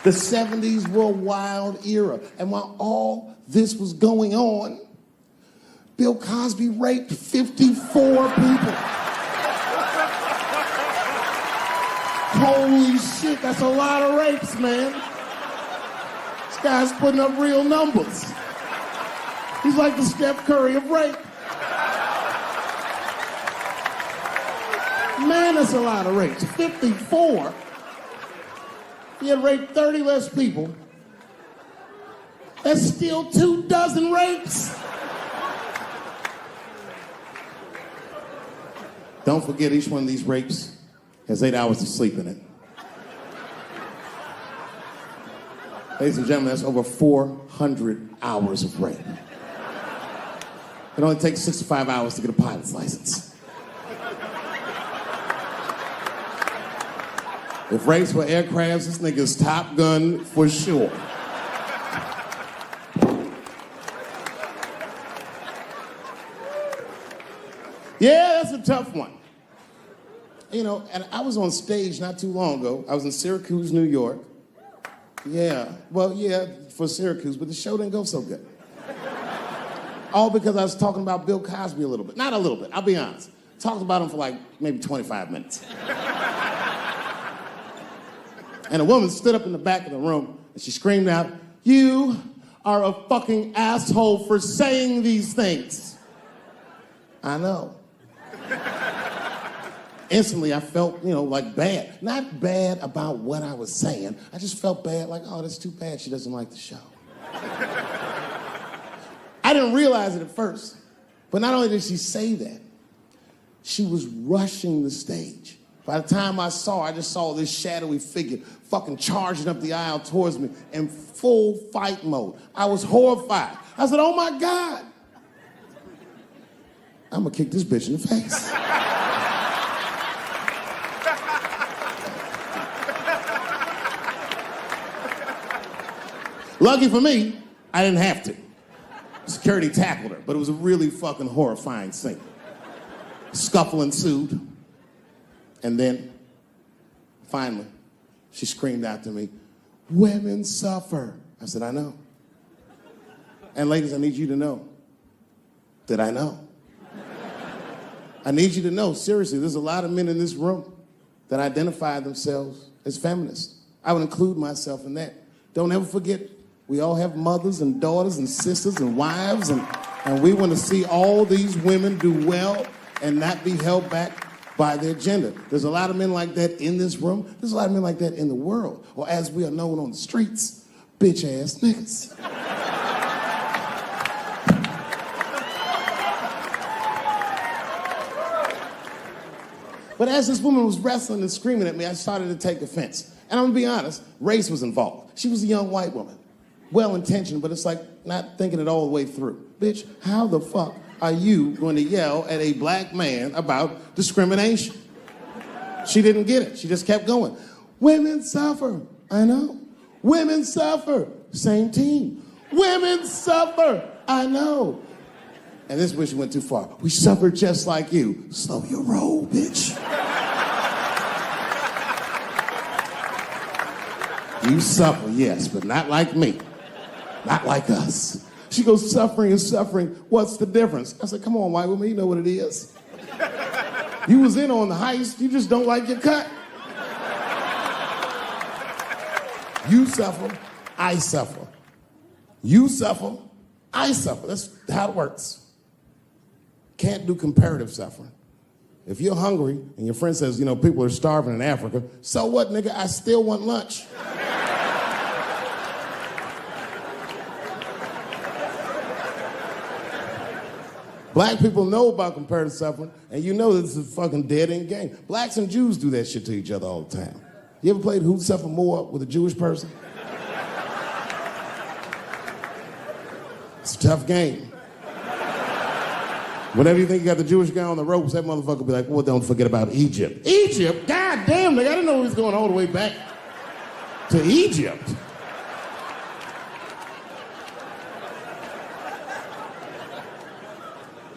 The 70s were a wild era. And while all this was going on, Bill Cosby raped 54 people. Holy shit, that's a lot of rapes, man. This guy's putting up real numbers. He's like the Steph Curry of rape. Man, that's a lot of rapes. 54. He had raped 30 less people. That's still 24 rapes. Don't forget, each one of these rapes has 8 hours of sleep in it. Ladies and gentlemen, that's over 400 hours of rape. It only takes 65 hours to get a pilot's license. If rapes were aircrafts, this nigga's Top Gun for sure. Yeah, that's a tough one. You know, and I was on stage not too long ago. I was in Syracuse, New York. Yeah, well, yeah, for Syracuse, but the show didn't go so good. All because I was talking about Bill Cosby a little bit. Not a little bit, I'll be honest. Talked about him for like maybe 25 minutes. And a woman stood up in the back of the room and she screamed out, "You are a fucking asshole for saying these things." I know. Instantly, I felt, like bad. Not bad about what I was saying. I just felt bad, like, oh, that's too bad she doesn't like the show. I didn't realize it at first. But not only did she say that, she was rushing the stage. By the time I saw her, I just saw this shadowy figure fucking charging up the aisle towards me in full fight mode. I was horrified. I said, oh my God. I'm gonna kick this bitch in the face. Lucky for me, I didn't have to. Security tackled her, but it was a really fucking horrifying scene. Scuffle ensued. And then, finally, she screamed out to me, "Women suffer." I said, I know. And ladies, I need you to know that I know. I need you to know, seriously, there's a lot of men in this room that identify themselves as feminists. I would include myself in that. Don't ever forget, we all have mothers and daughters and sisters and wives, and we want to see all these women do well and not be held back by their gender. There's a lot of men like that in this room. There's a lot of men like that in the world, or as we are known on the streets, bitch-ass niggas. But as this woman was wrestling and screaming at me, I started to take offense. And I'm gonna be honest, race was involved. She was a young white woman, well-intentioned, but it's like not thinking it all the way through. Bitch, how the fuck are you going to yell at a black man about discrimination? She didn't get it. She just kept going. Women suffer. I know. Women suffer. Same team. Women suffer. I know. And this is where she went too far. We suffer just like you. Slow your roll, bitch. You suffer, yes, but not like me. Not like us. She goes, suffering and suffering, what's the difference? I said, come on, white woman, you know what it is. You was in on the heist, you just don't like your cut. You suffer, I suffer. You suffer, I suffer. That's how it works. Can't do comparative suffering. If you're hungry and your friend says, people are starving in Africa, so what, nigga? I still want lunch. Black people know about comparative suffering, and you know this is a fucking dead-end game. Blacks and Jews do that shit to each other all the time. You ever played Who'd Suffer More with a Jewish person? It's a tough game. Whenever you think you got the Jewish guy on the ropes, that motherfucker will be like, well, don't forget about Egypt. Egypt? God damn, nigga, I didn't know he was going all the way back to Egypt.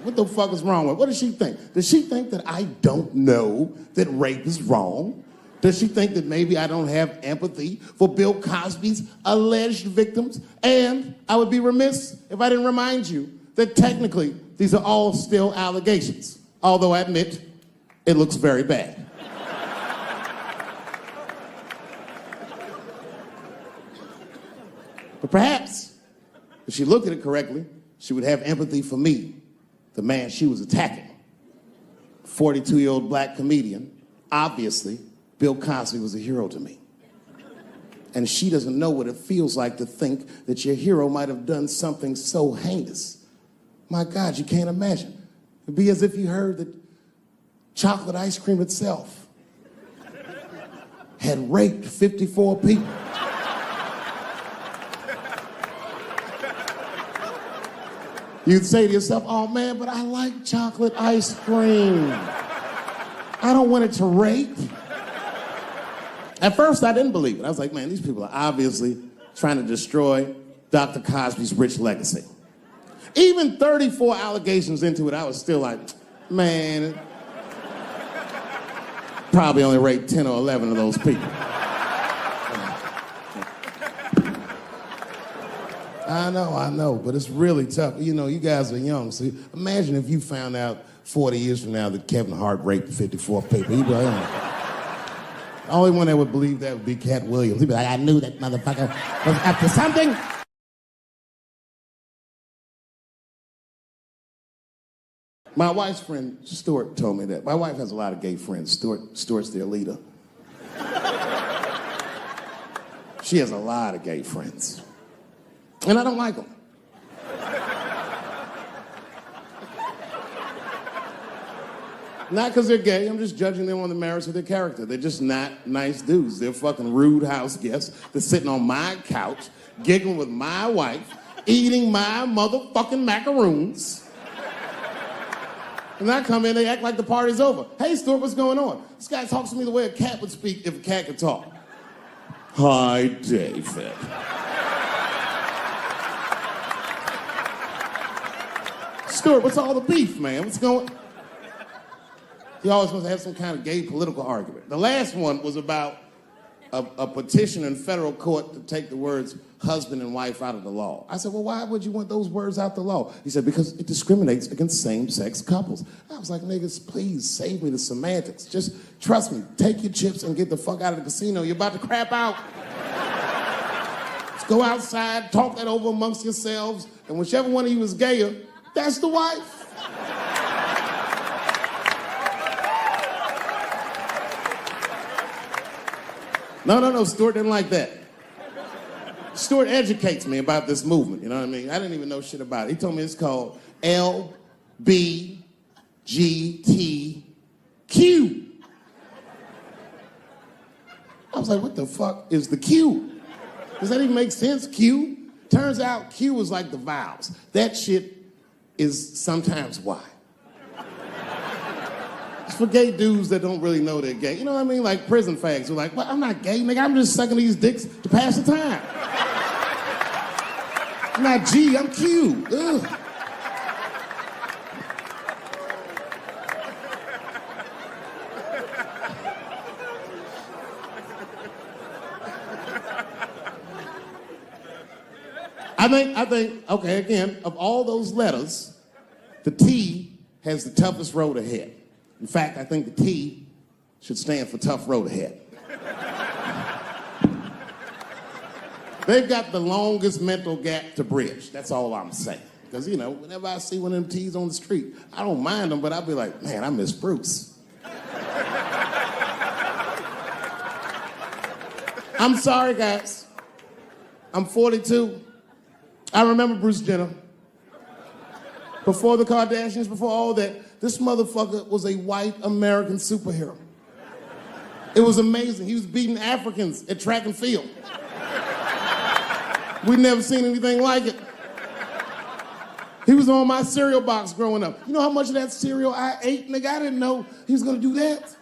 What the fuck is wrong with her? What does she think? Does she think that I don't know that rape is wrong? Does she think that maybe I don't have empathy for Bill Cosby's alleged victims? And I would be remiss if I didn't remind you that technically these are all still allegations, although I admit it looks very bad. But perhaps, if she looked at it correctly, she would have empathy for me, the man she was attacking. 42-year-old black comedian. Obviously, Bill Cosby was a hero to me. And she doesn't know what it feels like to think that your hero might have done something so heinous. My God, you can't imagine. It'd be as if you heard that chocolate ice cream itself had raped 54 people. You'd say to yourself, oh man, but I like chocolate ice cream. I don't want it to rape. At first, I didn't believe it. I was like, man, these people are obviously trying to destroy Dr. Cosby's rich legacy. Even 34 allegations into it, I was still like, man, probably only raped 10 or 11 of those people. I know, but it's really tough. You know, you guys are young, so imagine if you found out 40 years from now that Kevin Hart raped 54 people. You'd be like, oh. The only one that would believe that would be Cat Williams. He'd be like, I knew that motherfucker was up to something. My wife's friend, Stewart, told me that. My wife has a lot of gay friends. Stewart's their leader. She has a lot of gay friends. And I don't like them. Not because they're gay, I'm just judging them on the merits of their character. They're just not nice dudes. They're fucking rude house guests. They're sitting on my couch, giggling with my wife, eating my motherfucking macaroons. And I come in, they act like the party's over. Hey, Stewart, what's going on? This guy talks to me the way a cat would speak if a cat could talk. Hi, David. Stewart, what's all the beef, man? What's going on? He always wants to have some kind of gay political argument. The last one was about a petition in federal court to take the words husband and wife out of the law. I said, well, why would you want those words out the law? He said, because it discriminates against same-sex couples. I was like, niggas, please save me the semantics. Just trust me, take your chips and get the fuck out of the casino. You're about to crap out. Let's go outside, talk that over amongst yourselves, and whichever one of you is gayer, that's the wife. No, Stewart didn't like that. Stewart educates me about this movement, you know what I mean? I didn't even know shit about it. He told me it's called LGBTQ. I was like, what the fuck is the Q? Does that even make sense, Q? Turns out Q is like the vowels. That shit is sometimes Y. It's for gay dudes that don't really know they're gay. You know what I mean? Like prison fags who are like, well, I'm not gay, nigga. I'm just sucking these dicks to pass the time. I'm not G, I'm Q. Ugh. I think, okay, again, of all those letters, the T has the toughest road ahead. In fact, I think the T should stand for tough road ahead. They've got the longest mental gap to bridge. That's all I'm saying. Because, you know, whenever I see one of them T's on the street, I don't mind them, but I'll be like, man, I miss Bruce. I'm sorry, guys. I'm 42. I remember Bruce Jenner. Before the Kardashians, before all that, this motherfucker was a white American superhero. It was amazing. He was beating Africans at track and field. We'd never seen anything like it. He was on my cereal box growing up. You know how much of that cereal I ate, nigga? I didn't know he was gonna do that.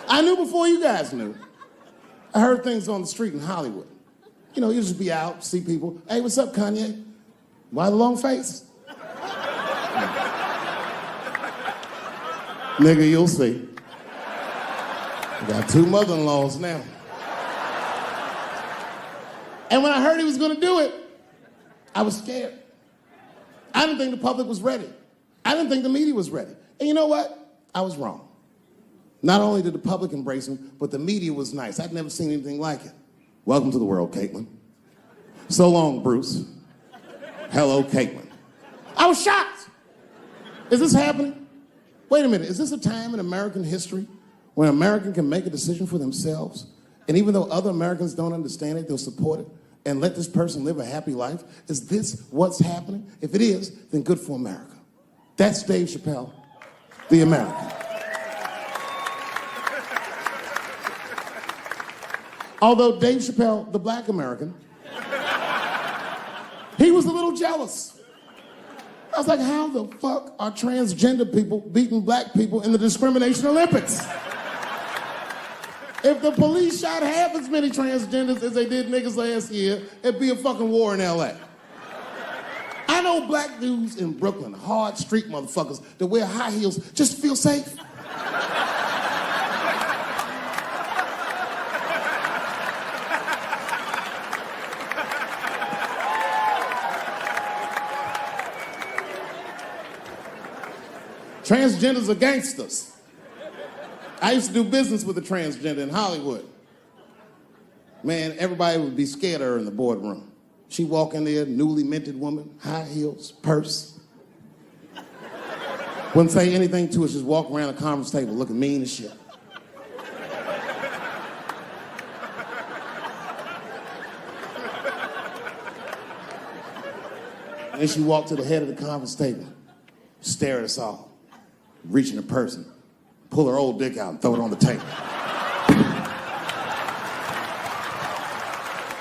I knew before you guys knew. I heard things on the street in Hollywood. You know, you just be out, see people. Hey, what's up, Kanye? Why the long face? Nigga, you'll see. I got 2 mother-in-laws now. And when I heard he was gonna do it, I was scared. I didn't think the public was ready. I didn't think the media was ready. And you know what? I was wrong. Not only did the public embrace him, but the media was nice. I'd never seen anything like it. Welcome to the world, Caitlin. So long, Bruce. Hello, Caitlin. I was shocked. Is this happening? Wait a minute, is this a time in American history when an American can make a decision for themselves? And even though other Americans don't understand it, they'll support it and let this person live a happy life? Is this what's happening? If it is, then good for America. That's Dave Chappelle, the American. Although Dave Chappelle, the black American, he was a little jealous. I was like, how the fuck are transgender people beating black people in the discrimination Olympics? If the police shot half as many transgenders as they did niggas last year, it'd be a fucking war in LA. I know black dudes in Brooklyn, hard street motherfuckers that wear high heels just to feel safe. Transgenders are gangsters. I used to do business with a transgender in Hollywood. Man, everybody would be scared of her in the boardroom. She'd walk in there, newly minted woman, high heels, purse. Wouldn't say anything to us, just walk around the conference table looking mean as shit. And then she walked to the head of the conference table, stare at us all. Reach in her purse and pull her old dick out and throw it on the table.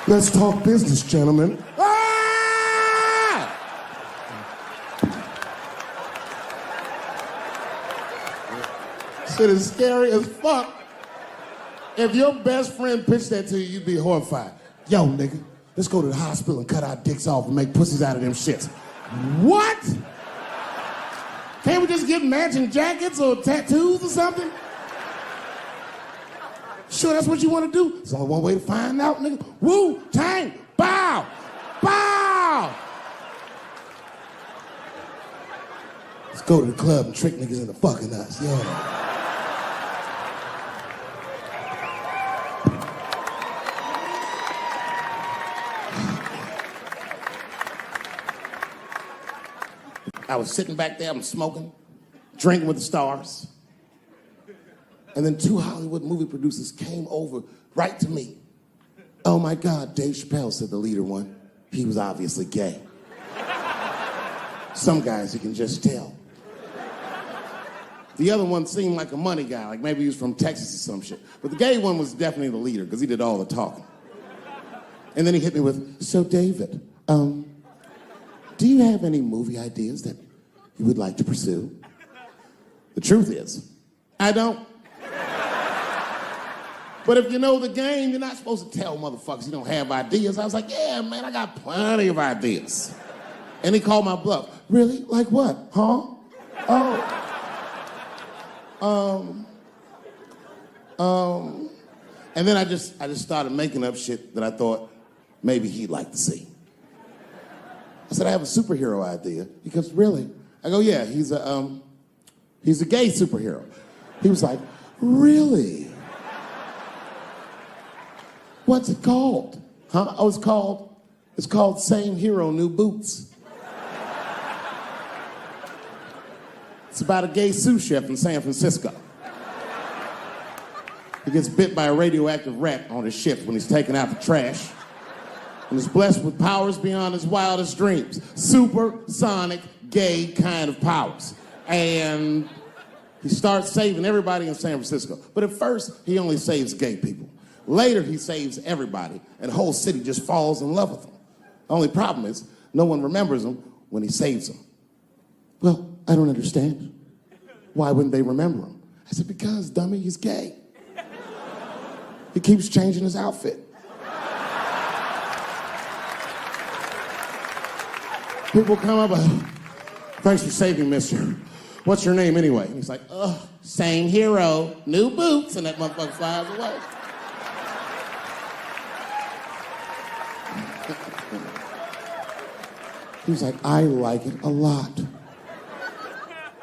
Let's talk business, gentlemen. Ah! Shit is scary as fuck. If your best friend pitched that to you, you'd be horrified. Yo, nigga, let's go to the hospital and cut our dicks off and make pussies out of them shits. What? Can't we just get matching jackets or tattoos or something? Sure, that's what you want to do? There's only one way to find out, nigga. Wu-Tang, bow, bow. Let's go to the club and trick niggas into fucking us, yeah. I was sitting back there, I'm smoking, drinking with the stars. And then 2 Hollywood movie producers came over right to me. Oh my God, Dave Chappelle, said the leader one. He was obviously gay. Some guys you can just tell. The other one seemed like a money guy, like maybe he was from Texas or some shit. But the gay one was definitely the leader because he did all the talking. And then he hit me with, so David, do you have any movie ideas that you would like to pursue? The truth is, I don't. But if you know the game, you're not supposed to tell motherfuckers you don't have ideas. I was like, yeah, man, I got plenty of ideas. And he called my bluff. Really? Like what? Huh? And then I just started making up shit that I thought maybe he'd like to see. I said, I have a superhero idea. He goes, really? I go, yeah, he's a gay superhero. He was like, really? What's it called? Huh? Oh, it's called Same Hero, New Boots. It's about a gay sous chef in San Francisco. He gets bit by a radioactive rat on his shift when he's taking out the trash. And is blessed with powers beyond his wildest dreams. Supersonic, gay kind of powers. And he starts saving everybody in San Francisco. But at first, he only saves gay people. Later, he saves everybody, and the whole city just falls in love with him. The only problem is, no one remembers him when he saves them. Well, I don't understand. Why wouldn't they remember him? I said, because, dummy, he's gay. He keeps changing his outfit. People come up, thanks for saving, mister. what's your name anyway? And he's like, same hero, new boots, and that motherfucker flies away. He was like, I like it a lot.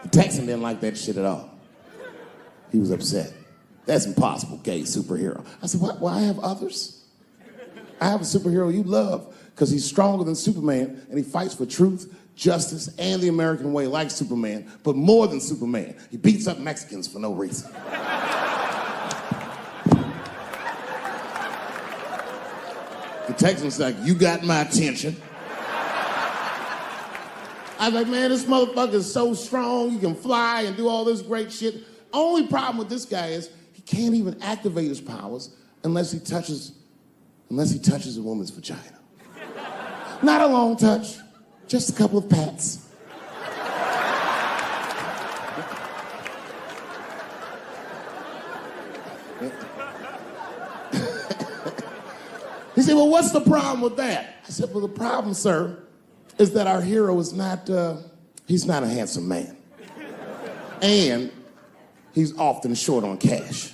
The Texan didn't like that shit at all. He was upset. That's impossible, gay superhero. I said, what? Well, I have others. I have a superhero you love because he's stronger than Superman and he fights for truth, justice, and the American way like Superman, but more than Superman. He beats up Mexicans for no reason. The Texan's like, you got my attention. I was like, man, this motherfucker is so strong, he can fly and do all this great shit. Only problem with this guy is he can't even activate his powers unless he touches a woman's vagina. Not a long touch, just a couple of pats. He said, well, what's the problem with that? I said, well, the problem, sir, is that our hero is not, he's not a handsome man. And he's often short on cash.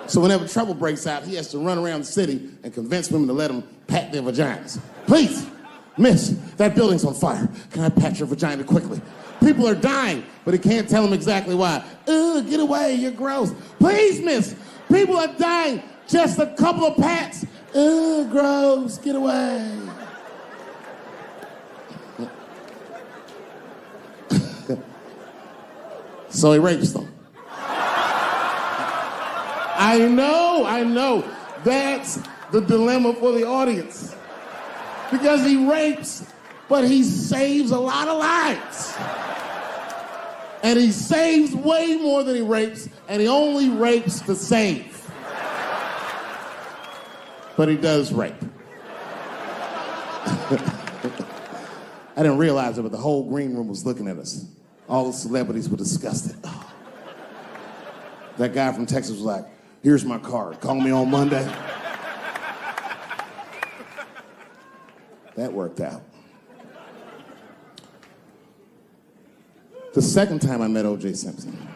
So whenever trouble breaks out, he has to run around the city and convince women to let him pat their vaginas. Please, miss, that building's on fire. Can I pat your vagina quickly? People are dying, but he can't tell them exactly why. Ugh, get away, you're gross. Please, miss, people are dying. Just a couple of pats. Ugh, gross, get away. So he rapes them. I know. That's the dilemma for the audience. Because he rapes, but he saves a lot of lives. And he saves way more than he rapes, and he only rapes to save. But he does rape. I didn't realize it, but the whole green room was looking at us. All the celebrities were disgusted. Oh. That guy from Texas was like, here's my card. Call me on Monday. That worked out. The second time I met O.J. Simpson.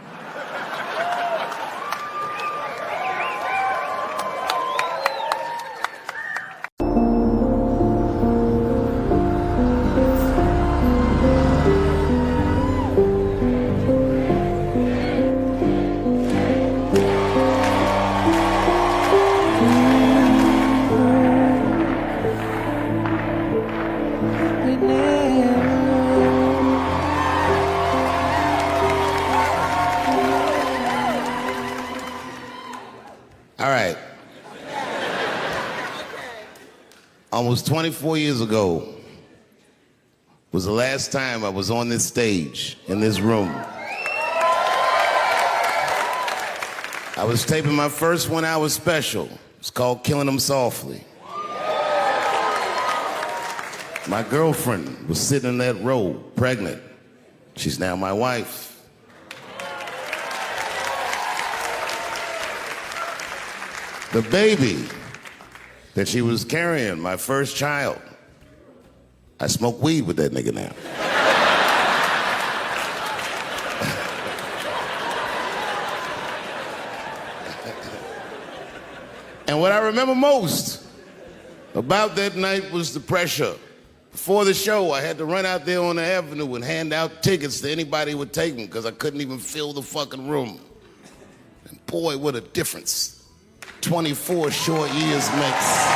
Almost 24 years ago was the last time I was on this stage, in this room. I was taping my first 1-hour special. It's called Killing Them Softly. My girlfriend was sitting in that row, pregnant. She's now my wife. The baby that she was carrying, my first child. I smoke weed with that nigga now. And what I remember most about that night was the pressure. Before the show, I had to run out there on the avenue and hand out tickets to anybody who would take them because I couldn't even fill the fucking room. And boy, what a difference 24 short years makes.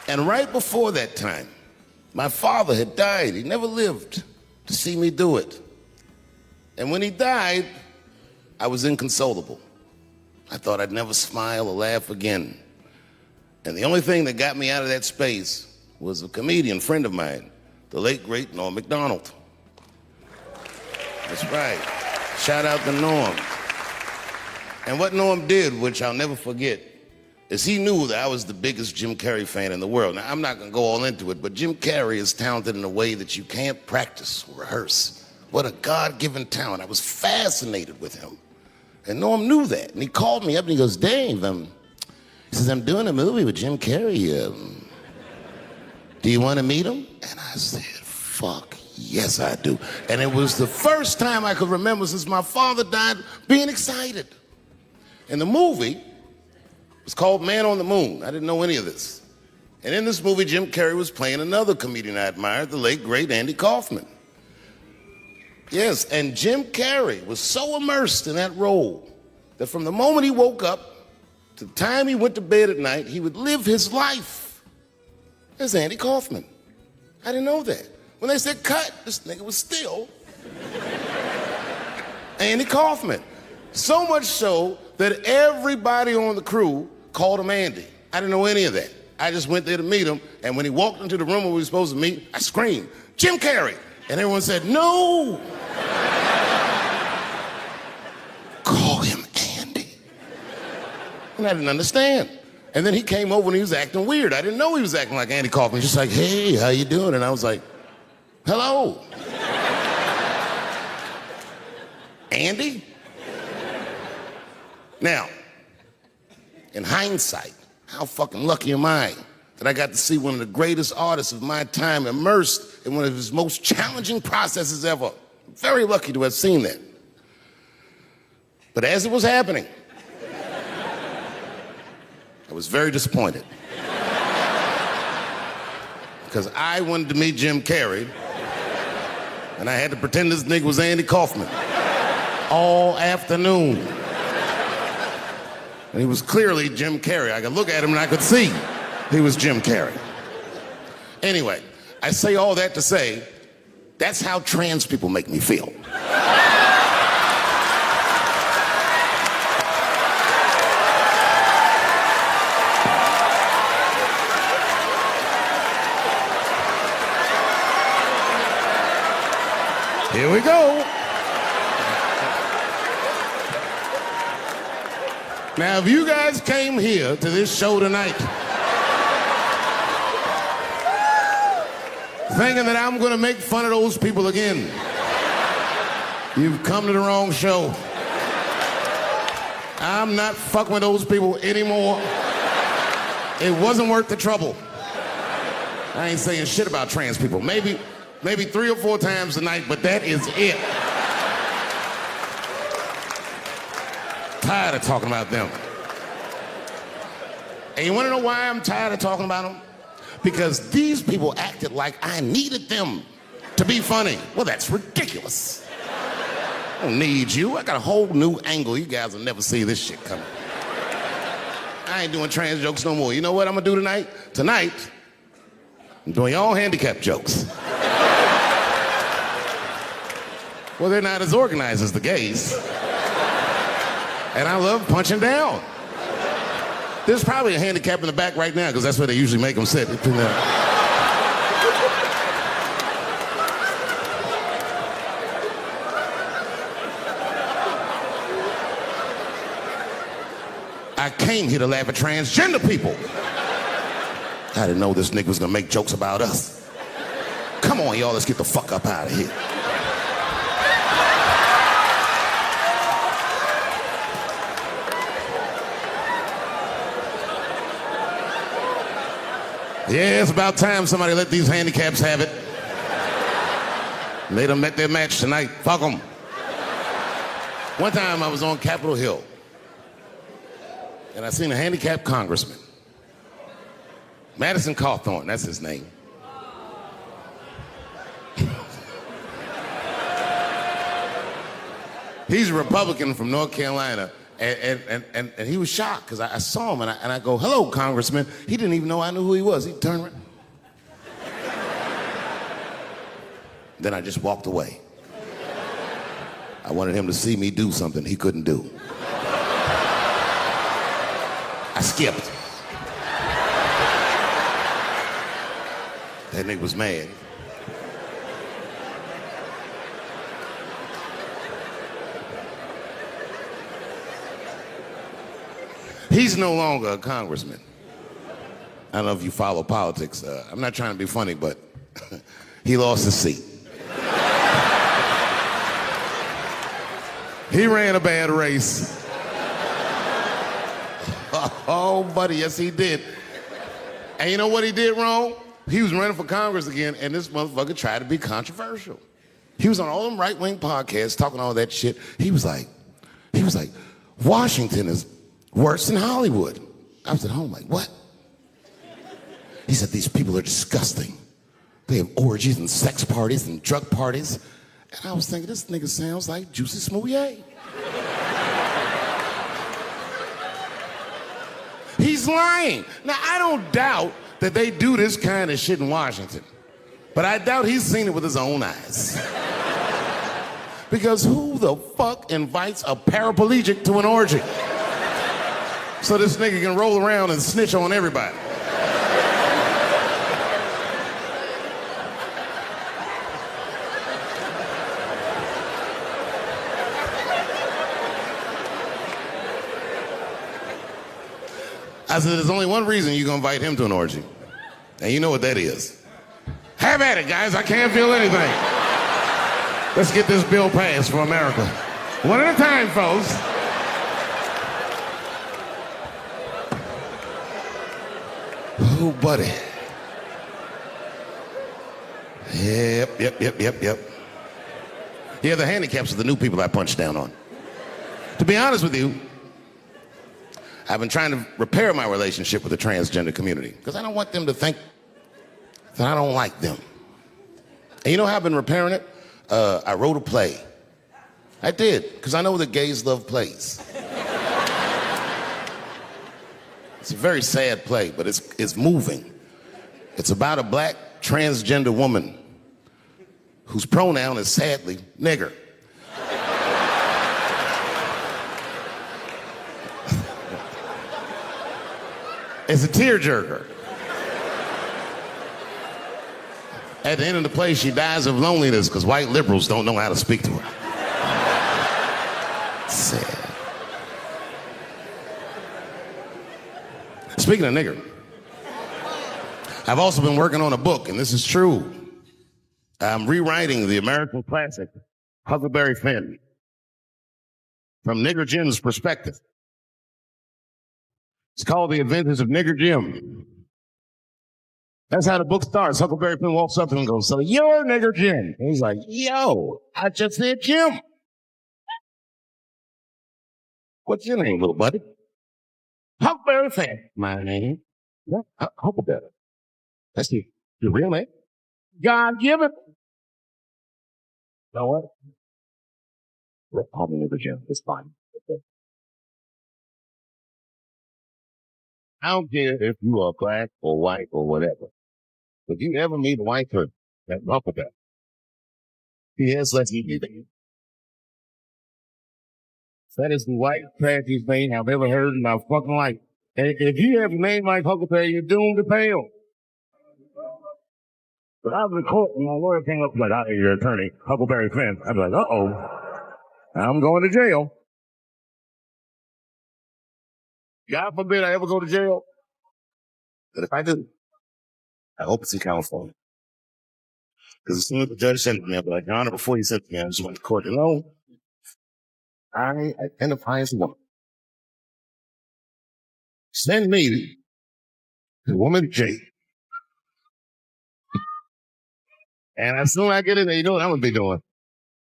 And right before that time, my father had died. He never lived to see me do it. And when he died, I was inconsolable. I thought I'd never smile or laugh again. And the only thing that got me out of that space was a comedian friend of mine, the late, great Norm Macdonald. That's right. Shout out to Norm. And what Norm did, which I'll never forget, is he knew that I was the biggest Jim Carrey fan in the world. Now, I'm not going to go all into it, but Jim Carrey is talented in a way that you can't practice or rehearse. What a God-given talent. I was fascinated with him. And Norm knew that. And he called me up and he goes, Dave, he says, I'm doing a movie with Jim Carrey. Do you want to meet him? And I said, fuck, yes I do. And it was the first time I could remember since my father died being excited. And the movie was called Man on the Moon. I didn't know any of this. And in this movie, Jim Carrey was playing another comedian I admired, the late, great Andy Kaufman. Yes, and Jim Carrey was so immersed in that role that from the moment he woke up to the time he went to bed at night, he would live his life as Andy Kaufman. I didn't know that. When they said cut, this nigga was still Andy Kaufman. So much so that everybody on the crew called him Andy. I didn't know any of that. I just went there to meet him, and when he walked into the room where we were supposed to meet, I screamed, Jim Carrey! And everyone said, no! Call him Andy. And I didn't understand. And then he came over and he was acting weird. I didn't know he was acting like Andy Kaufman. Just like, hey, how you doing? And I was like, hello. Andy? Now, in hindsight, how fucking lucky am I that I got to see one of the greatest artists of my time immersed in one of his most challenging processes ever. Very lucky to have seen that. But as it was happening, I was very disappointed. Because I wanted to meet Jim Carrey, and I had to pretend this nigga was Andy Kaufman all afternoon. And he was clearly Jim Carrey. I could look at him and I could see he was Jim Carrey. Anyway, I say all that to say, that's how trans people make me feel. Here we go. Now, if you guys came here to this show tonight thinking that I'm gonna make fun of those people again, you've come to the wrong show. I'm not fucking with those people anymore. It wasn't worth the trouble. I ain't saying shit about trans people. Maybe 3 or 4 times tonight, but that is it. Tired of talking about them. And you wanna know why I'm tired of talking about them? Because these people acted like I needed them to be funny. Well, that's ridiculous. I don't need you. I got a whole new angle. You guys will never see this shit coming. I ain't doing trans jokes no more. You know what I'm gonna do tonight? Tonight, I'm doing all handicap jokes. Well, they're not as organized as the gays. And I love punching down. There's probably a handicap in the back right now, because that's where they usually make them sit. I came here to laugh at transgender people. I didn't know this nigga was gonna make jokes about us. Come on, y'all, let's get the fuck up out of here. Yeah, it's about time somebody let these handicaps have it. They done met their match tonight. Fuck them. One time I was on Capitol Hill, and I seen a handicapped congressman. Madison Cawthorn, that's his name. He's a Republican from North Carolina. And he was shocked because I saw him and I go, hello, Congressman. He didn't even know I knew who he was. He turned around. Then I just walked away. I wanted him to see me do something he couldn't do. I skipped. That nigga was mad. He's no longer a congressman. I don't know if you follow politics. I'm not trying to be funny, but he lost his seat. He ran a bad race. Oh, buddy, yes, he did. And you know what he did wrong? He was running for Congress again, and this motherfucker tried to be controversial. He was on all them right-wing podcasts talking all that shit. He was like, Washington is worse than Hollywood. I was at home like, what? He said, these people are disgusting. They have orgies and sex parties and drug parties. And I was thinking, this nigga sounds like Juicy Smouye. He's lying. Now, I don't doubt that they do this kind of shit in Washington. But I doubt he's seen it with his own eyes. Because who the fuck invites a paraplegic to an orgy? So this nigga can roll around and snitch on everybody. I said, there's only one reason you're gonna invite him to an orgy. And you know what that is. Have at it, guys. I can't feel anything. Let's get this bill passed for America. One at a time, folks. Oh, buddy. Yep. Yeah, the handicaps are the new people I punch down on. To be honest with you, I've been trying to repair my relationship with the transgender community because I don't want them to think that I don't like them. And you know how I've been repairing it? I wrote a play. I did, because I know that gays love plays. It's a very sad play, but it's moving. It's about a black transgender woman whose pronoun is sadly nigger. It's a tearjerker. At the end of the play, she dies of loneliness because white liberals don't know how to speak to her. Sad. Speaking of nigger, I've also been working on a book, and this is true. I'm rewriting the American classic, Huckleberry Finn, from Nigger Jim's perspective. It's called The Adventures of Nigger Jim. That's how the book starts. Huckleberry Finn walks up to him and goes, so you're Nigger Jim. And he's like, yo, I just said Jim. What's your name, little buddy? Huckleberry Finn. My name? Yeah, Huckleberry. That's your real name? God given. You know what? Let's call me Nigger Jim. It's fine. Okay. I don't care if you are black or white or whatever. If you ever meet a white person, that's Huckleberry. He has less anything. That is the white, trashiest thing I've ever heard in my fucking life. And if you have a name like Huckleberry, you're doomed to fail. But I was in court and my lawyer came up like, your attorney, Huckleberry Finn. I'd be like, uh-oh, I'm going to jail. God forbid I ever go to jail. But if I do, I hope it's in California. Because as soon as the judge sent me, I'll be like, Your Honor, before you sent me, I just went to court. I identify as a woman. Send me the woman J. And as soon as I get in there, you know what I'm going to be doing?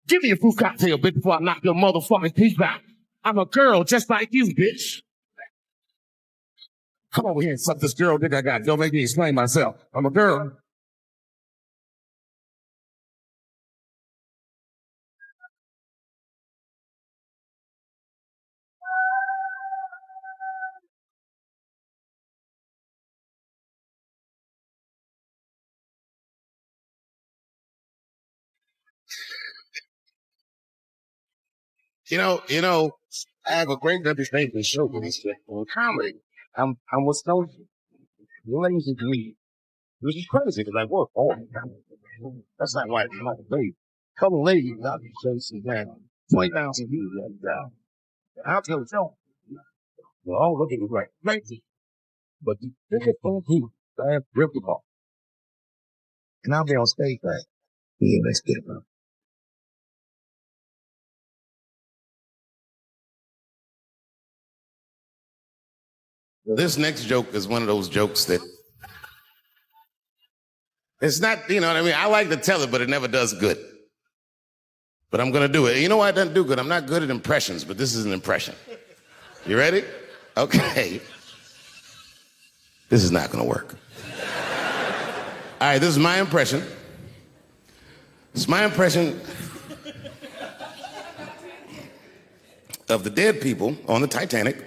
Give me a fruit cocktail, bitch, before I knock your motherfucking teeth out. I'm a girl just like you, bitch. Come over here and suck this girl dick I got. Don't make me explain myself. I'm a girl. You know, I have a great reputation in show business in comedy. I'm what's known lazy greed, which is crazy because I work all the time. That's not why I'm not a lady. Couple ladies out there chasing down 20,000 views right now. I'll tell you something. We're all looking at like crazy. But the biggest thing who I have ripped off. And I'll be on stage like, yeah, let's get it up. This next joke is one of those jokes that it's not, you know what I mean? I like to tell it, but it never does good. But I'm gonna do it. You know why it doesn't do good? I'm not good at impressions, but this is an impression. You ready? Okay. This is not gonna work. All right, this is my impression. It's my impression of the dead people on the Titanic.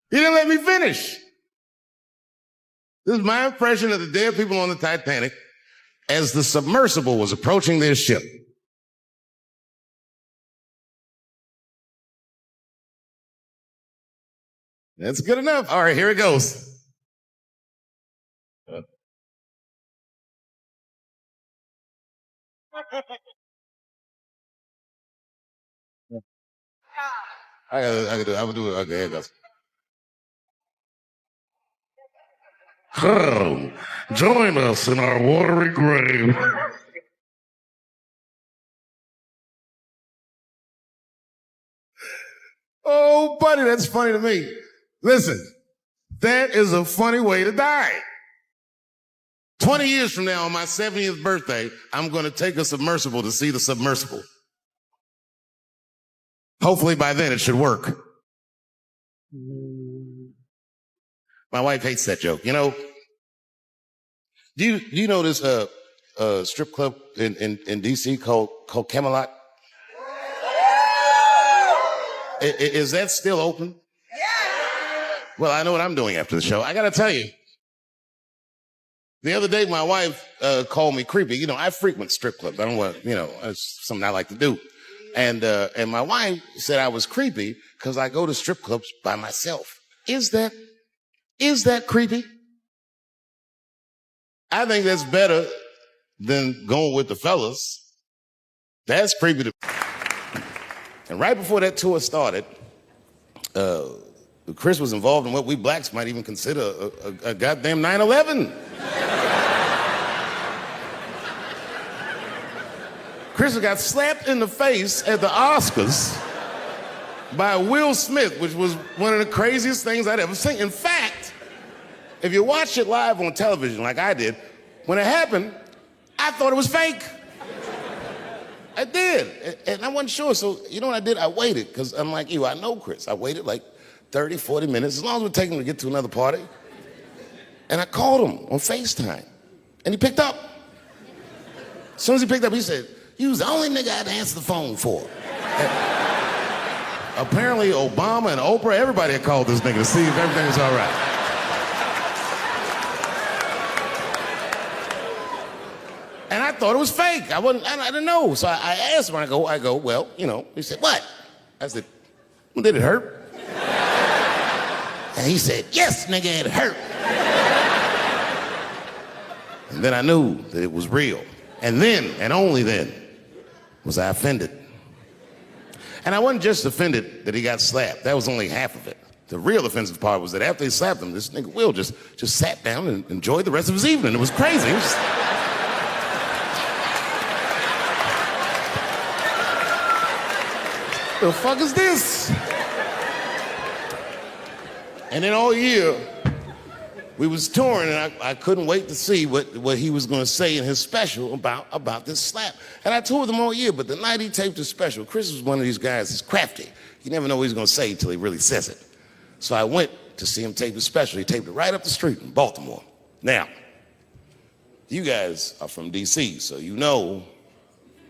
You didn't let me finish. This is my impression of the dead people on the Titanic as the submersible was approaching their ship. That's good enough. All right, here it goes. I will do it. Okay, here it goes. Join us in our watery grave. Oh, buddy, that's funny to me. Listen, that is a funny way to die. 20 years from now, on my 70th birthday, I'm going to take a submersible to see the submersible. Hopefully by then it should work. My wife hates that joke. You know, do you know this strip club in D.C. called Camelot? Is that still open? Well, I know what I'm doing after the show. I got to tell you, the other day my wife called me creepy. You know, I frequent strip clubs. I don't want, you know, it's something I like to do. And my wife said I was creepy because I go to strip clubs by myself. Is that creepy? I think that's better than going with the fellas. That's creepy to me. And right before that tour started, Chris was involved in what we blacks might even consider a goddamn 9/11. Chris got slapped in the face at the Oscars by Will Smith, which was one of the craziest things I'd ever seen. In fact, if you watch it live on television like I did, when it happened, I thought it was fake. I did, and I wasn't sure, so you know what I did? I waited, because I'm like you, I know Chris. I waited like 30, 40 minutes, as long as it would take him to get to another party. And I called him on FaceTime, and he picked up. As soon as he picked up, he said, "You was the only nigga I had to answer the phone for." Apparently, Obama and Oprah, everybody had called this nigga to see if everything was all right. And I thought it was fake. I didn't know. So I asked him, I go, well, you know. He said, "What?" I said, "Well, did it hurt?" And he said, "Yes, nigga, it hurt." And then I knew that it was real. And then, and only then, was I offended. And I wasn't just offended that he got slapped. That was only half of it. The real offensive part was that after he slapped him, this nigga Will just sat down and enjoyed the rest of his evening. It was crazy. It was just... The fuck is this? And then all year, we was touring, and I couldn't wait to see what he was going to say in his special about this slap. And I toured him all year, but the night he taped his special, Chris was one of these guys that's crafty. You never know what he's going to say until he really says it. So I went to see him tape his special. He taped it right up the street in Baltimore. Now, you guys are from D.C., so you know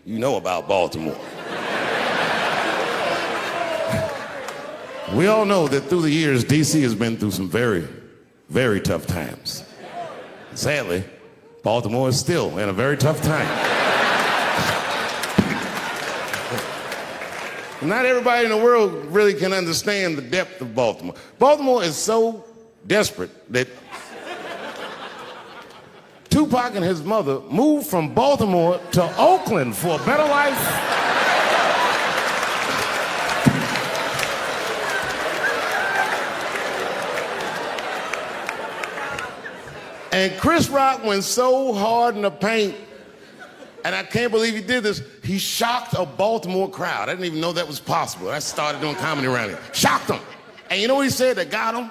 about Baltimore. We all know that through the years, D.C. has been through some very, very tough times. Sadly, Baltimore is still in a very tough time. Not everybody in the world really can understand the depth of Baltimore. Baltimore is so desperate that Tupac and his mother moved from Baltimore to Oakland for a better life. And Chris Rock went so hard in the paint And I can't believe he did this. He shocked a Baltimore crowd. I didn't even know that was possible. I started doing comedy around here. Shocked them. And you know what he said that got him?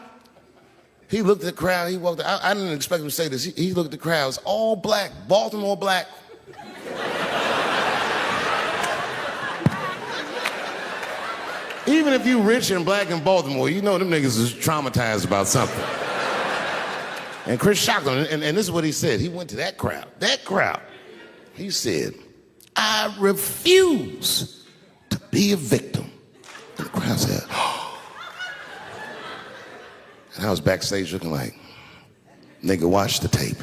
He looked at the crowd, he walked out. I didn't expect him to say this. He looked at the crowd, it's all black, Baltimore black. Even if you rich and black in Baltimore, you know them niggas is traumatized about something. And Chris shocked him, and this is what he said. He went to that crowd. He said, I refuse to be a victim. And the crowd said, oh. And I was backstage looking like, nigga, watch the tape.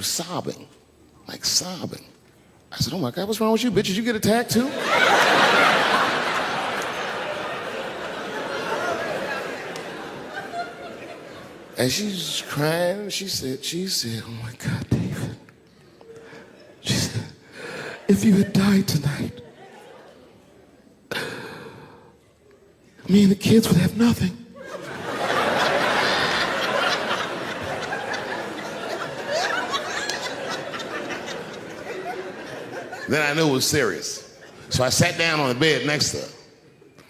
Sobbing. I said, oh my God, what's wrong with you, bitch? Did you get attacked too? And she's crying, she said, oh my God, David. She said, if you had died tonight, me and the kids would have nothing. Then I knew it was serious. So I sat down on the bed next to her.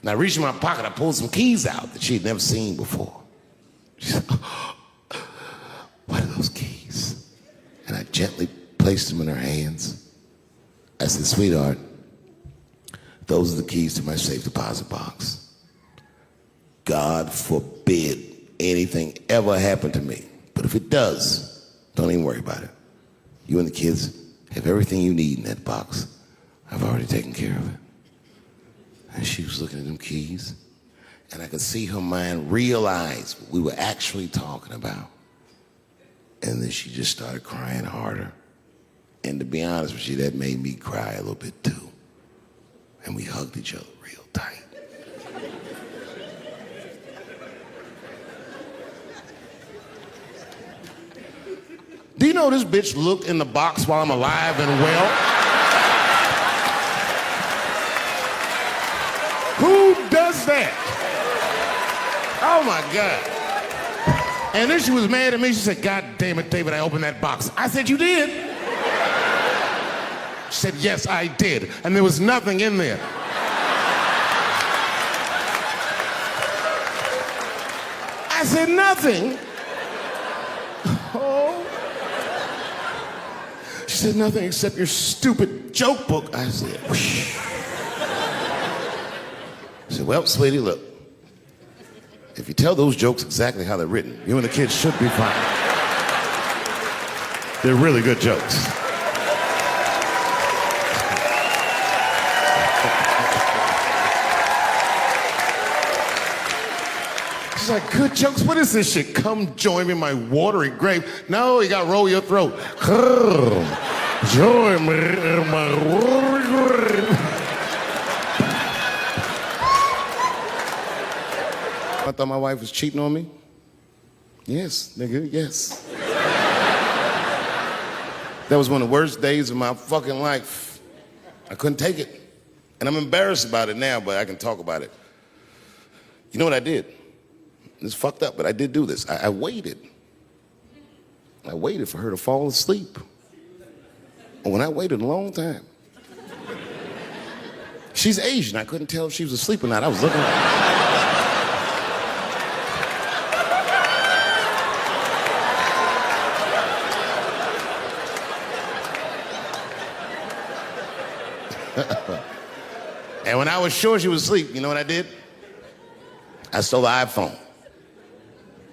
And I reached in my pocket, I pulled some keys out that she had never seen before. She said, oh, what are those keys? And I gently placed them in her hands. I said, sweetheart, those are the keys to my safe deposit box. God forbid anything ever happen to me. But if it does, don't even worry about it. You and the kids have everything you need in that box. I've already taken care of it. And she was looking at them keys, and I could see her mind realize what we were actually talking about. And then she just started crying harder. And to be honest with you, that made me cry a little bit too. And we hugged each other real tight. Do you know this bitch looked in the box while I'm alive and well? Who does that? Oh my God. And then she was mad at me. She said, God damn it, David, I opened that box. I said, you did? She said, yes, I did. And there was nothing in there. I said, nothing? Oh. She said, nothing except your stupid joke book. I said, whoosh. I said, well, sweetie, look. If you tell those jokes exactly how they're written, you and the kids should be fine. They're really good jokes. She's like, good jokes? What is this shit? Come join me in my watery grave. No, you got to roll your throat. Join me in my watery grave. I thought my wife was cheating on me. Yes, nigga, yes. That was one of the worst days of my fucking life. I couldn't take it. And I'm embarrassed about it now, but I can talk about it. You know what I did? It's fucked up, but I did do this. I waited. I waited for her to fall asleep. And when I waited a long time, she's Asian. I couldn't tell if she was asleep or not. I was looking at her. And when I was sure she was asleep, you know what I did? I stole the iPhone,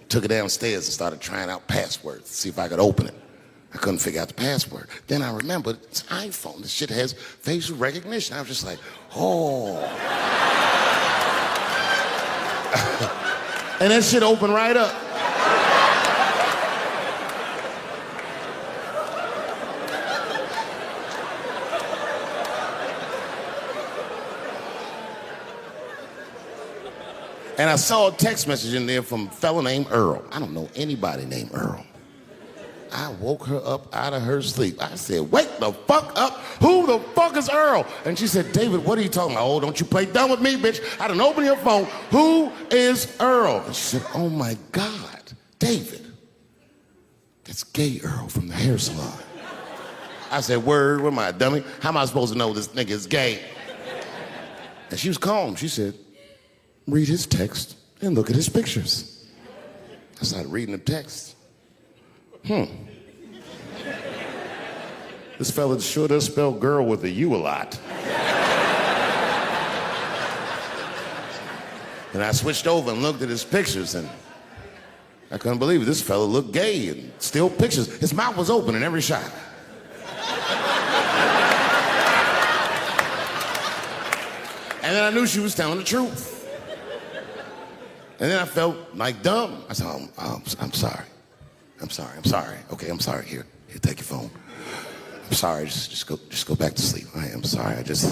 took it downstairs and started trying out passwords to see if I could open it. I couldn't figure out the password. Then I remembered it's iPhone. This shit has facial recognition. I was just like, oh. And that shit opened right up. And I saw a text message in there from a fella named Earl. I don't know anybody named Earl. I woke her up out of her sleep. I said, wake the fuck up. Who the fuck is Earl? And she said, David, what are you talking about? Oh, don't you play dumb with me, bitch. I done opened your phone. Who is Earl? And she said, oh my God, David. That's Gay Earl from the hair salon. I said, word, what am I, a dummy? How am I supposed to know this nigga is gay? And she was calm. She said, read his text and look at his pictures. I started reading the text. This fella sure does spell girl with a U a lot. And I switched over and looked at his pictures, and I couldn't believe it. This fella looked gay and still pictures. His mouth was open in every shot. And then I knew she was telling the truth. And then I felt like dumb. I said, I'm sorry. I'm sorry. Okay, I'm sorry. Here, take your phone. I'm sorry, just go back to sleep. I am sorry, I guess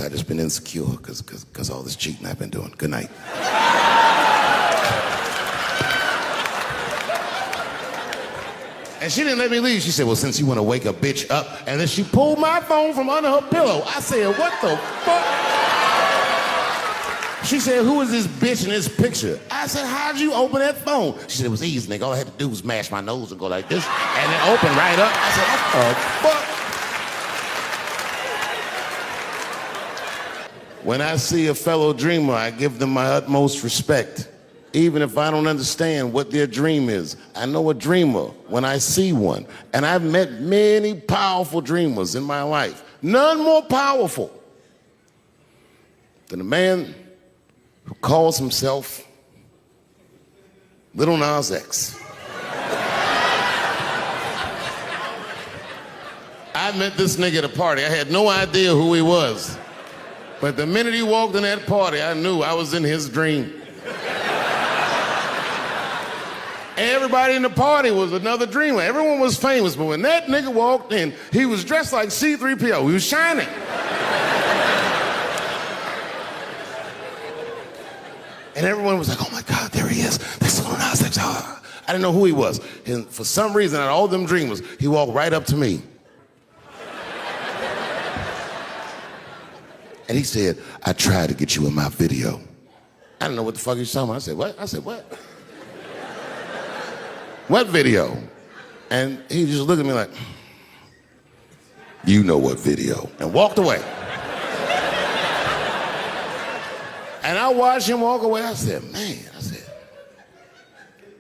I just been insecure because all this cheating I've been doing. Good night. And she didn't let me leave. She said, well, since you want to wake a bitch up, and then she pulled my phone from under her pillow. I said, what the fuck? She said, who is this bitch in this picture? I said, how'd you open that phone? She said, it was easy, nigga. All I had to do was mash my nose and go like this, and it opened right up. I said, what the fuck? When I see a fellow dreamer, I give them my utmost respect. Even if I don't understand what their dream is. I know a dreamer when I see one. And I've met many powerful dreamers in my life. None more powerful than a man who calls himself Little Nas X. I met this nigga at a party. I had no idea who he was. But the minute he walked in that party, I knew I was in his dream. Everybody in the party was another dreamer. Everyone was famous, but when that nigga walked in, he was dressed like C-3PO. He was shining. And everyone was like, oh my God, there he is. That's Lil Nas X. I didn't know who he was. And for some reason, out of all them dreamers, he walked right up to me. And he said, I tried to get you in my video. I didn't know what the fuck he was talking about. I said, what? I said, what? What video? And he just looked at me like, you know what video, and walked away. And I watched him walk away. I said, man,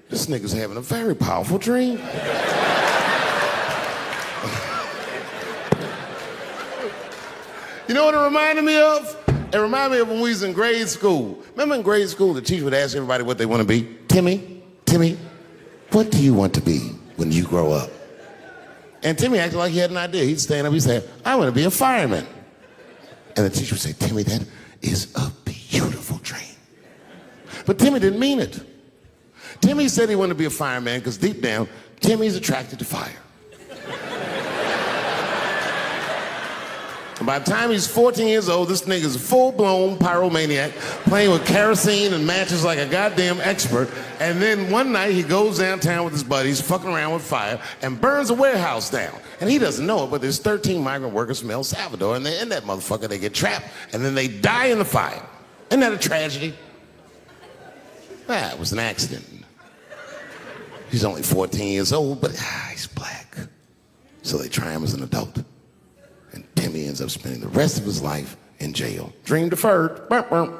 this nigga's having a very powerful dream. You know what it reminded me of? It reminded me of when we was in grade school. Remember in grade school, the teacher would ask everybody what they want to be? Timmy, what do you want to be when you grow up? And Timmy acted like he had an idea. He'd stand up, he'd say, I want to be a fireman. And the teacher would say, Timmy, that is a beautiful dream. But Timmy didn't mean it. Timmy said he wanted to be a fireman because deep down, Timmy's attracted to fire. And by the time he's 14 years old, this nigga's a full-blown pyromaniac, playing with kerosene and matches like a goddamn expert. And then one night he goes downtown with his buddies, fucking around with fire, and burns a warehouse down. And he doesn't know it, but there's 13 migrant workers from El Salvador, and they're in that motherfucker. They get trapped, and then they die in the fire. Isn't that a tragedy? It was an accident. He's only 14 years old, but he's black. So they try him as an adult. And Timmy ends up spending the rest of his life in jail. Dream deferred. Burp, burp.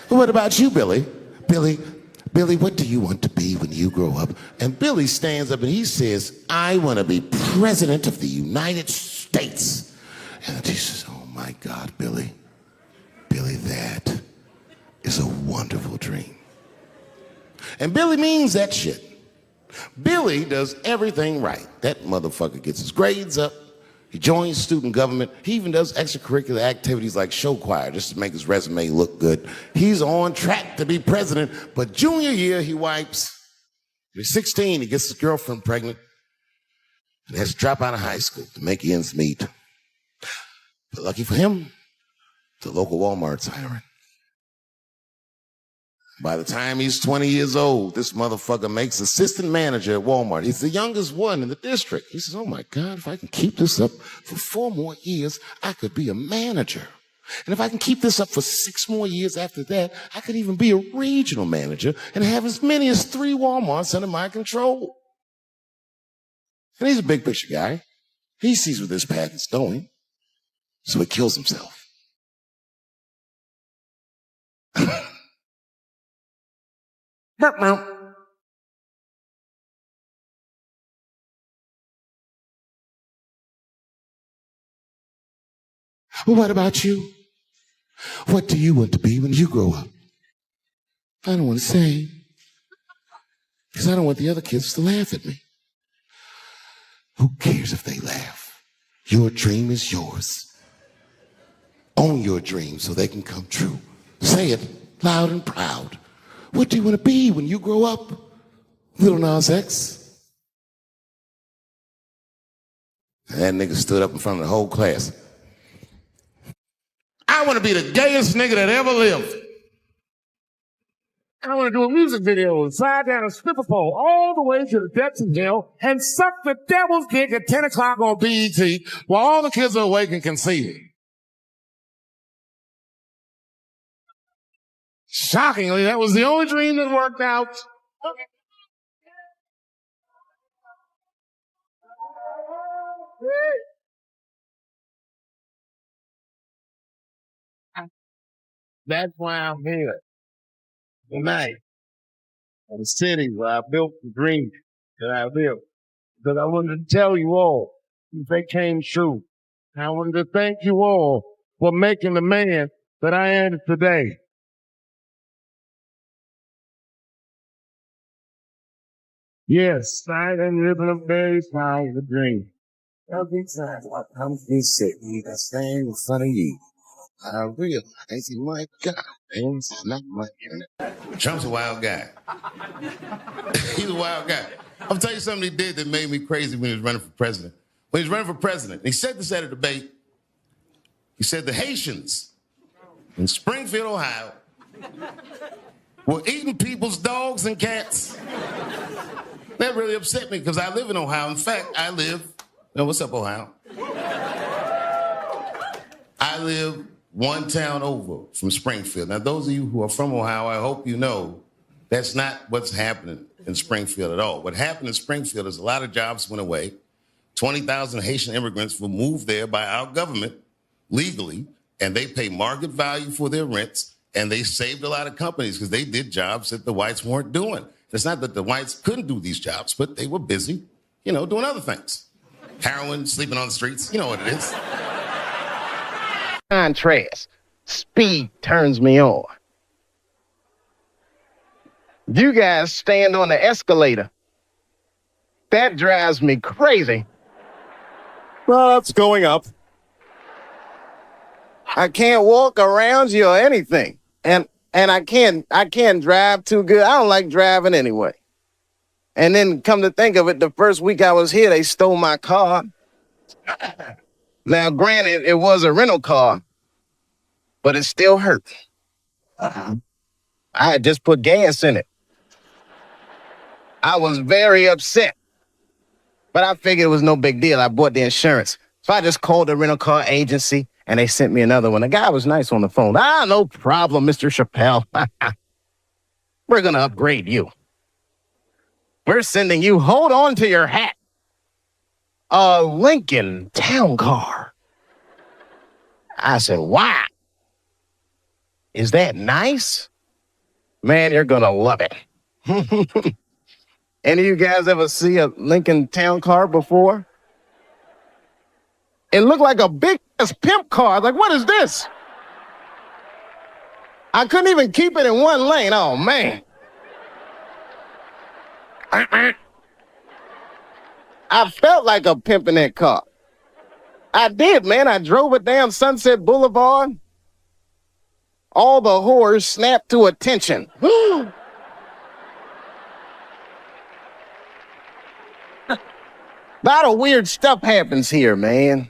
What about you, Billy? Billy, what do you want to be when you grow up? And Billy stands up and he says, I want to be president of the United States. And the teacher says, oh my God, Billy, that is a wonderful dream. And Billy means that shit. Billy does everything right. That motherfucker gets his grades up. He joins student government. He even does extracurricular activities like show choir just to make his resume look good. He's on track to be president, but junior year he wipes. He's 16, he gets his girlfriend pregnant and has to drop out of high school to make ends meet. But lucky for him, the local Walmart's hiring. By the time he's 20 years old, this motherfucker makes assistant manager at Walmart. He's the youngest one in the district. He says, oh my God, if I can keep this up for 4 more years, I could be a manager. And if I can keep this up for 6 more years after that, I could even be a regional manager and have as many as 3 Walmarts under my control. And he's a big picture guy. He sees where this path is going, so he kills himself. Well, what about you? What do you want to be when you grow up? I don't want to say, because I don't want the other kids to laugh at me. Who cares if they laugh? Your dream is yours. Own your dream so they can come true. Say it loud and proud. What do you want to be when you grow up? Little Nas X. That nigga stood up in front of the whole class. I want to be the gayest nigga that ever lived. I want to do a music video and slide down a stripper pole all the way to the depths of hell and suck the devil's dick at 10 o'clock on BET while all the kids are awake and can see me. Shockingly, that was the only dream that worked out. That's why I'm here tonight in the city where I built the dream that I live. Because I wanted to tell you all if they came true. I wanted to thank you all for making the man that I am today. Yes, I am living a very fine dream. Every time I come to sit, I stand in front of you. I realize, my God, things is not my internet. Trump's a wild guy. He's a wild guy. I'll tell you something he did that made me crazy when he was running for president. When he was running for president, he said this at a debate. He said the Haitians in Springfield, Ohio, were eating people's dogs and cats. That really upset me because I live in Ohio. In fact, what's up, Ohio? I live one town over from Springfield. Now, those of you who are from Ohio, I hope you know that's not what's happening in Springfield at all. What happened in Springfield is a lot of jobs went away. 20,000 Haitian immigrants were moved there by our government legally, and they pay market value for their rents, and they saved a lot of companies because they did jobs that the whites weren't doing. It's not that the whites couldn't do these jobs, but they were busy, doing other things. Heroin, sleeping on the streets, you know what it is. Contrast. Speed turns me on. You guys stand on the escalator. That drives me crazy. Well, it's going up. I can't walk around you or anything. And I can't drive too good. I don't like driving anyway. And then come to think of it, the first week I was here, they stole my car. Now, granted, it was a rental car, but it still hurt. I had just put gas in it. I was very upset, but I figured it was no big deal. I bought the insurance. So I just called the rental car agency, and they sent me another one. The guy was nice on the phone. No problem, Mr. Chappelle. We're going to upgrade you. We're sending you, hold on to your hat, a Lincoln Town Car. I said, wow. Is that nice? Man, you're going to love it. Any of you guys ever see a Lincoln Town Car before? It looked like a big-ass pimp car. Like, what is this? I couldn't even keep it in one lane. Oh, man. I felt like a pimp in that car. I did, man. I drove it down Sunset Boulevard. All the whores snapped to attention. A lot of weird stuff happens here, man.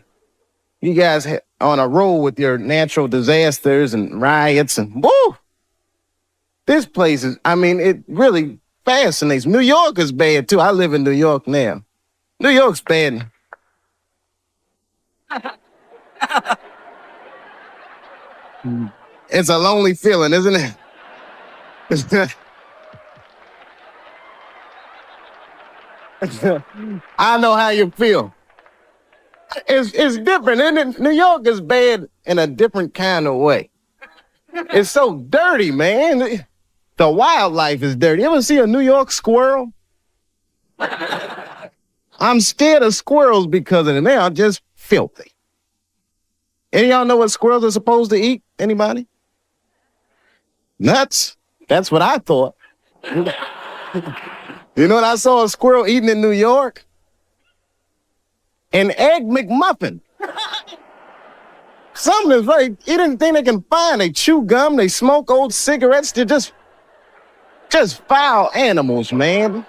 You guys on a roll with your natural disasters and riots and woo! This place is, it really fascinates me. New York is bad too. I live in New York now. New York's bad. It's a lonely feeling, isn't it? I know how you feel. It's different, isn't it? New York is bad in a different kind of way. It's so dirty, man. The wildlife is dirty. You ever see a New York squirrel? I'm scared of squirrels because of them. They are just filthy. Any of y'all know what squirrels are supposed to eat? Anybody? Nuts. That's what I thought. You know what I saw a squirrel eating in New York? An Egg McMuffin. Something is right. Anything they can find. They chew gum, they smoke old cigarettes. They're just foul animals, man.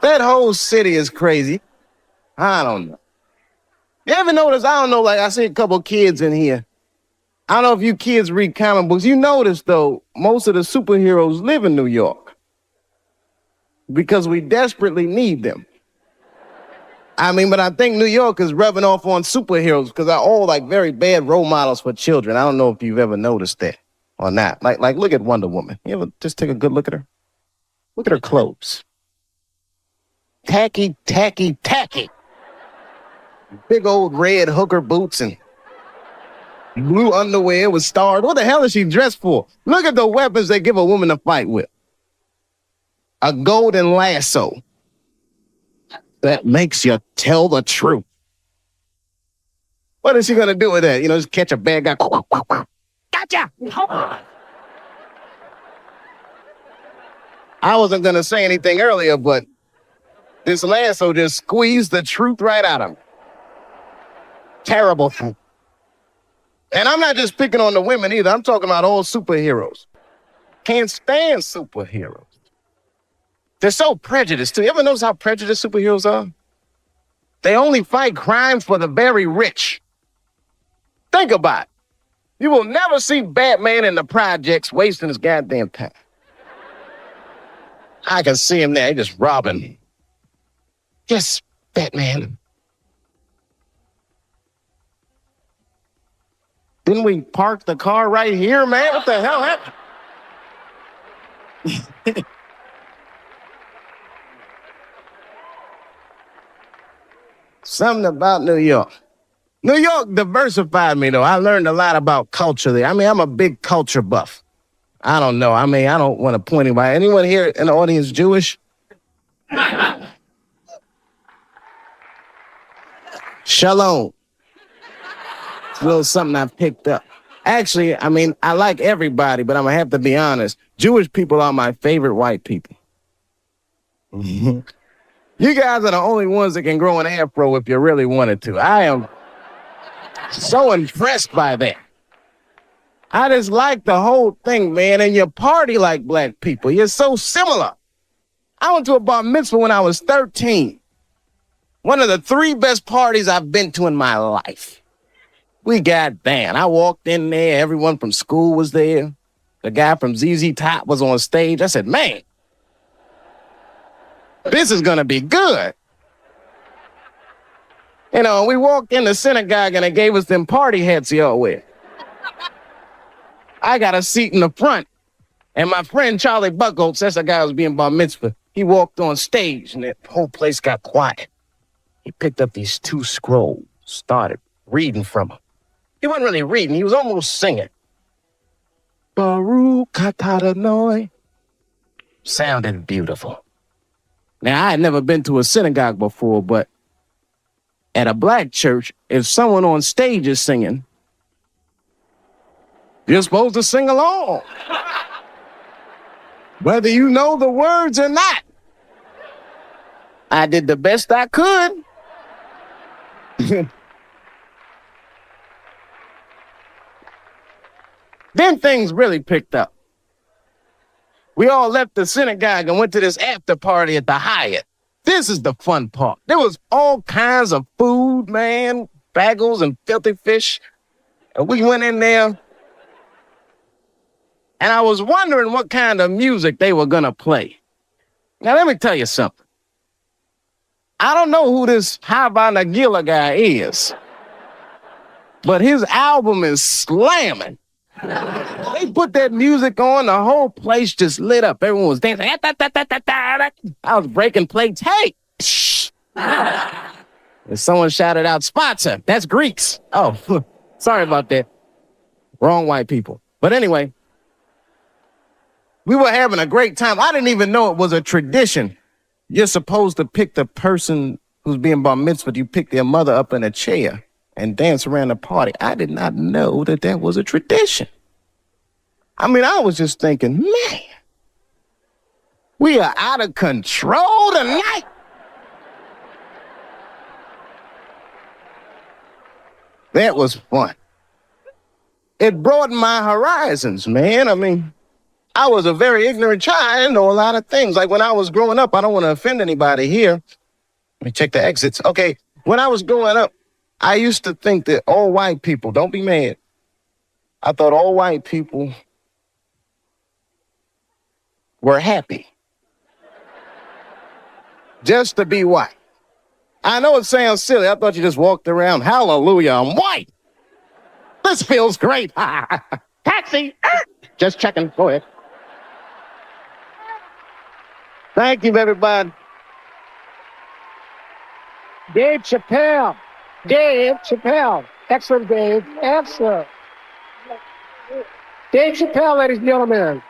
That whole city is crazy. I don't know. You ever notice, I don't know, like I see a couple kids in here. I don't know if you kids read comic books. You notice, though, most of the superheroes live in New York because we desperately need them. I mean, but I think New York is rubbing off on superheroes because they're all like very bad role models for children. I don't know if you've ever noticed that or not. Like look at Wonder Woman. You ever just take a good look at her? Look at her clothes. Tacky, tacky, tacky. Big old red hooker boots and blue underwear with stars. What the hell is she dressed for? Look at the weapons they give a woman to fight with. A golden lasso that makes you tell the truth. What is she gonna do with that? You know, just catch a bad guy. Gotcha! I wasn't gonna say anything earlier, but this lasso just squeezed the truth right out of me. Terrible thing. And I'm not just picking on the women either. I'm talking about all superheroes. Can't stand superheroes. They're so prejudiced, too. You ever notice how prejudiced superheroes are? They only fight crime for the very rich. Think about it. You will never see Batman in the projects wasting his goddamn time. I can see him there, just robbing. Yes, Batman. Didn't we park the car right here, man? What the hell happened? Something about New York. New York diversified me, though. I learned a lot about culture there. I mean, I'm a big culture buff. I don't know. I mean, I don't want to point anybody. Anyone here in the audience Jewish? Shalom. It's a little something I picked up. Actually, I mean, I like everybody, but I'm going to have to be honest. Jewish people are my favorite white people. You guys are the only ones that can grow an afro if you really wanted to. I am so impressed by that. I just like the whole thing, man, and you party like black people. You're so similar. I went to a bar mitzvah when I was 13. One of the 3 best parties I've been to in my life. We got banned. I walked in there. Everyone from school was there. The guy from ZZ Top was on stage. I said, man, this is going to be good. You know, we walked in the synagogue and they gave us them party hats y'all wear. I got a seat in the front. And my friend Charlie Buckholz, that's the guy who was being bar mitzvah, he walked on stage and the whole place got quiet. He picked up these 2 scrolls, started reading from them. He wasn't really reading, he was almost singing. Baruch atah Adonai. Sounded beautiful. Now, I had never been to a synagogue before, but at a black church, if someone on stage is singing, you're supposed to sing along. Whether you know the words or not. I did the best I could. Then things really picked up. We all left the synagogue and went to this after party at the Hyatt. This is the fun part. There was all kinds of food, man, bagels and filthy fish. And we went in there, and I was wondering what kind of music they were gonna play. Now, let me tell you something. I don't know who this Hava Nagila guy is, But his album is slamming. They put that music on, the whole place just lit up. Everyone was dancing. I was breaking plates. Hey! Shh. And someone shouted out, sponsor. That's Greeks. Oh, sorry about that. Wrong white people. But anyway, we were having a great time. I didn't even know it was a tradition. You're supposed to pick the person who's being bar mitzvahed. You pick their mother up in a chair and dance around the party. I did not know that that was a tradition. I mean, I was just thinking, man, we are out of control tonight. That was fun. It broadened my horizons, man. I mean, I was a very ignorant child. I didn't know a lot of things. Like when I was growing up, I don't want to offend anybody here. Let me check the exits. Okay, when I was growing up, I used to think that all white people, don't be mad. I thought all white people were happy just to be white. I know it sounds silly. I thought you just walked around, hallelujah, I'm white. This feels great. Taxi. Just checking. Go ahead. Thank you, everybody. Dave Chappelle. Dave Chappelle. Excellent, Dave. Excellent. Dave Chappelle, ladies and gentlemen.